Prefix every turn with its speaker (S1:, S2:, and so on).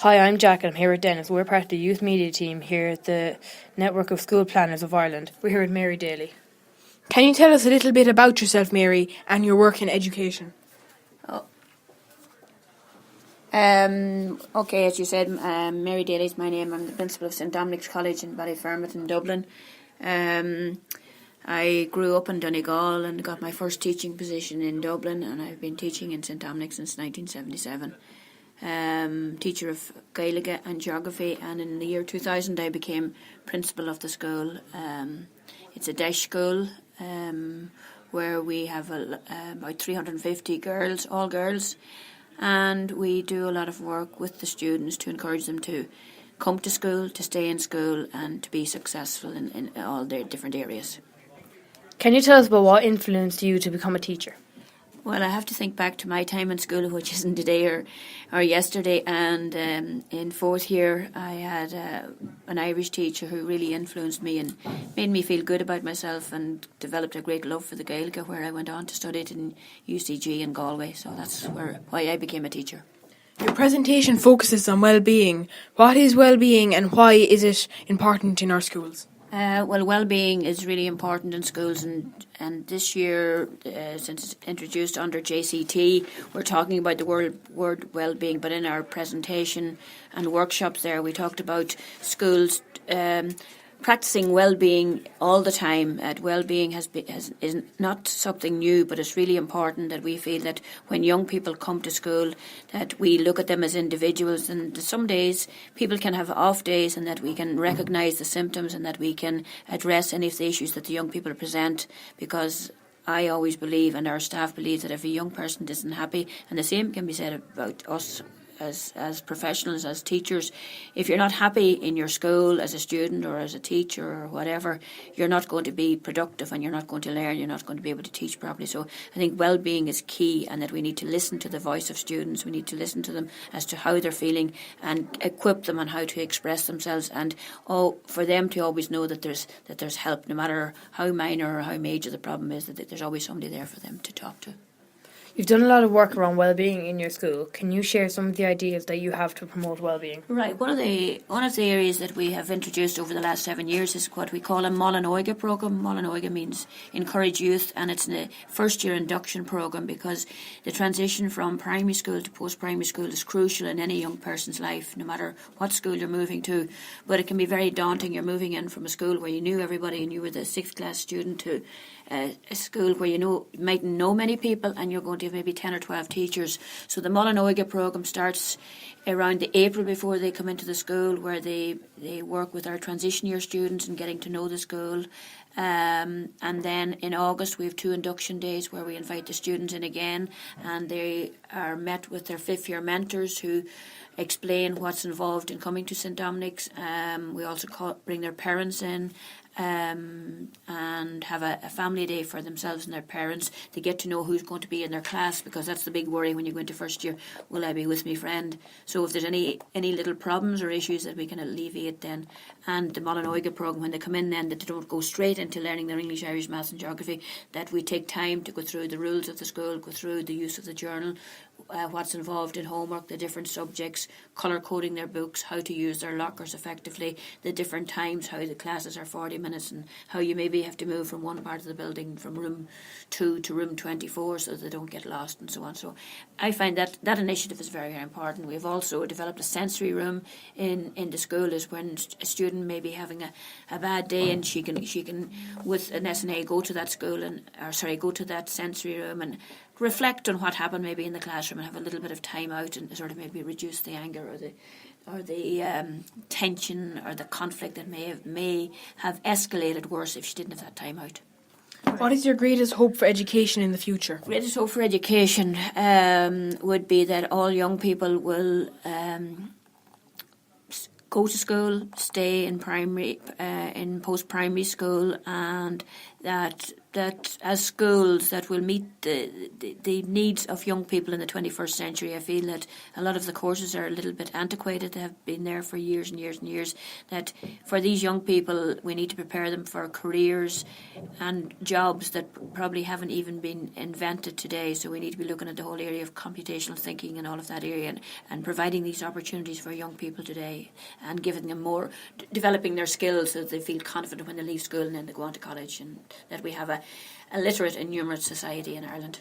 S1: Hi, I'm Jack and I'm here with Dennis. We're part of the youth media team here at the Network of School Planners of Ireland. We're here with Mary Daly.
S2: Can you tell us a little bit about yourself, Mary, and your work in education?
S3: Okay, as you said, Mary Daly is my name. I'm the principal of St Dominic's College in Ballyfermot in Dublin. I grew up in Donegal and got my first teaching position in Dublin, and I've been teaching in St Dominic's since 1977. Teacher of Gaelic and Geography, and in the year 2000 I became principal of the school. It's a DEIS school where we have about 350 girls, all girls, and we do a lot of work with the students to encourage them to come to school, to stay in school, and to be successful in all their different areas.
S1: Can you tell us about what influenced you to become a teacher?
S3: Well, I have to think back to my time in school, which isn't today or yesterday, and in fourth year I had an Irish teacher who really influenced me and made me feel good about myself and developed a great love for the Gaelic, where I went on to study it in UCG in Galway, so that's why I became a teacher.
S2: Your presentation focuses on well-being. What is well-being and why is it important in our schools?
S3: Well, well-being is really important in schools, and this year, since it's introduced under JCT, we're talking about the word well-being, but in our presentation and workshops there, we talked about schools practicing well-being all the time. Well-being is not something new, but it's really important that we feel that when young people come to school, that we look at them as individuals, and some days people can have off days, and that we can recognise the symptoms and that we can address any of the issues that the young people present, because I always believe, and our staff believes, that if a young person isn't happy, and the same can be said about us as professionals, as teachers, if you're not happy in your school as a student or as a teacher or whatever, you're not going to be productive and you're not going to learn, you're not going to be able to teach properly. So I think well-being is key, and that we need to listen to the voice of students. We need to listen to them as to how they're feeling and equip them on how to express themselves, and for them to always know that there's help, no matter how minor or how major the problem is, that there's always somebody there for them to talk to.
S1: You've done a lot of work around well-being in your school. Can you share some of the ideas that you have to promote well-being?
S3: Right. One of the areas that we have introduced over the last 7 years is what we call a Molan Oiga programme. Molan Oiga means encourage youth, and it's a first-year induction programme, because the transition from primary school to post-primary school is crucial in any young person's life, no matter what school you're moving to. But it can be very daunting. You're moving in from a school where you knew everybody and you were the sixth class student to a school where you mightn't know many people, and you're going to have maybe 10 or 12 teachers. So the Molan Oiga programme starts around the April before they come into the school, where they work with our transition year students and getting to know the school. And then in August we have 2 induction days where we invite the students in again, and they are met with their fifth year mentors who explain what's involved in coming to St Dominic's. We also bring their parents in, and have a family day for themselves and their parents to get to know who's going to be in their class, because that's the big worry when you go into first year. Will I be with my friend? So if there's any little problems or issues that we can alleviate then. And the Molan Oiga programme, when they come in then, that they don't go straight into learning their English, Irish, Maths and Geography, that we take time to go through the rules of the school, go through the use of the journal, what's involved in homework, the different subjects, colour coding their books, how to use their lockers effectively, the different times, how the classes are 40 minutes, and how you maybe have to move from one part of the building, from room 2 to room 24, so that they don't get lost and so on. So I find that initiative is very, very important. We've also developed a sensory room in the school, is when a student may be having a bad day, and she can with an SNA go to that go to that sensory room and reflect on what happened maybe in the classroom, and have a little bit of time out, and sort of maybe reduce the anger or the tension or the conflict that may have escalated worse if she didn't have that time out.
S2: What is your greatest hope for education in the future?
S3: Greatest hope for education would be that all young people will go to school, stay in post-primary school, and that that as schools that will meet the needs of young people in the 21st century. I feel that a lot of the courses are a little bit antiquated. They have been there for years and years and years. That for these young people, we need to prepare them for careers and jobs that probably haven't even been invented today. So we need to be looking at the whole area of computational thinking and all of that area, and providing these opportunities for young people today, and giving them more, developing their skills so that they feel confident when they leave school and then they go on to college, and that we have a literate and numerate society in Ireland.